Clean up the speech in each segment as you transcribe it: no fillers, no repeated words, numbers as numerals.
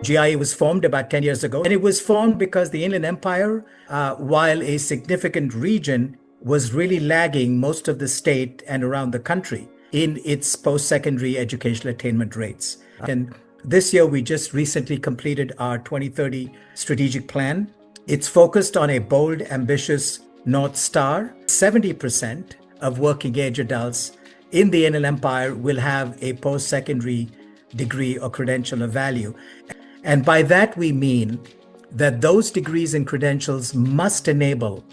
GIA was formed about 10 years ago, and it was formed because the Inland Empire, while a significant region, was really lagging most of the state and around the country in its post-secondary educational attainment rates. And this year, we just recently completed our 2030 strategic plan. It's focused on a bold, ambitious North Star. 70% of working age adults in the Inland Empire will have a post-secondary degree or credential of value. And by that, we mean that those degrees and credentials must enable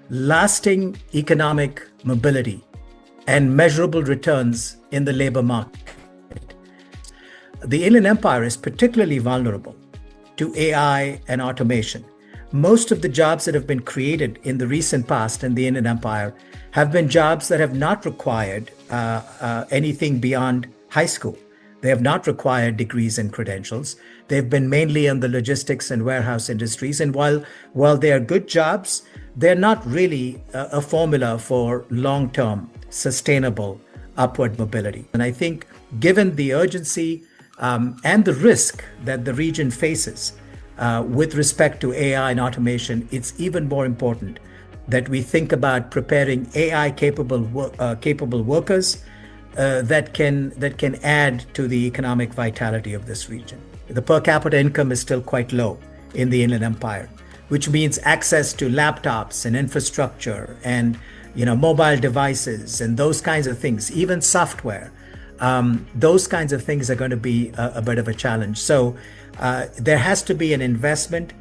lasting economic mobility and measurable returns in the labor market. The Inland Empire is particularly vulnerable to AI and automation. Most of the jobs that have been created in the recent past in the Inland Empire have been jobs that have not required anything beyond high school. They have not required degrees and credentials. They've been mainly in the logistics and warehouse industries. And while they are good jobs, they're not really a formula for long-term, sustainable upward mobility. And I think given the urgency and the risk that the region faces with respect to AI and automation, it's even more important that we think about preparing AI-capable workers that can add to the economic vitality of this region. The per capita income is still quite low in the Inland Empire, which means access to laptops and infrastructure and mobile devices and those kinds of things, even software. Those kinds of things are going to be a bit of a challenge. So there has to be an investment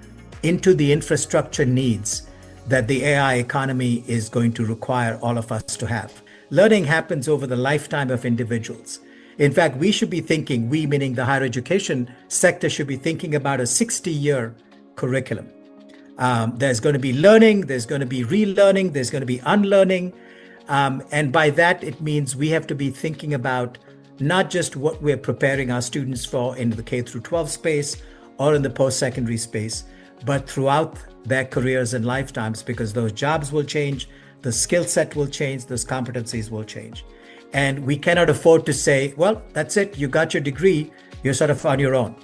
into the infrastructure needs that the AI economy is going to require all of us to have. Learning happens over the lifetime of individuals. In fact, we should be thinking, we meaning the higher education sector, should be thinking about a 60-year curriculum. There's going to be learning, there's going to be relearning, there's going to be unlearning. And by that, it means we have to be thinking about not just what we're preparing our students for in the K through 12 space or in the post-secondary space, but throughout their careers and lifetimes, because those jobs will change, the skill set will change, those competencies will change. And we cannot afford to say, well, that's it, you got your degree, you're sort of on your own.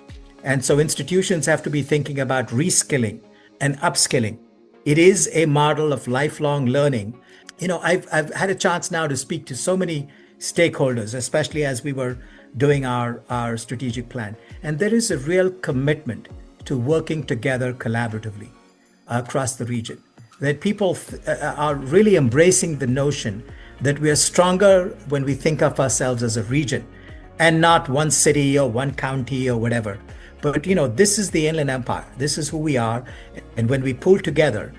And so institutions have to be thinking about reskilling and upskilling. It is a model of lifelong learning. I've had a chance now to speak to so many stakeholders, especially as we were doing our strategic plan. And there is a real commitment to working together collaboratively across the region. That people are really embracing the notion that we are stronger when we think of ourselves as a region and not one city or one county or whatever. But, this is the Inland Empire. This is who we are. And when we pull together,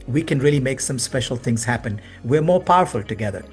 we can really make some special things happen. We're more powerful together.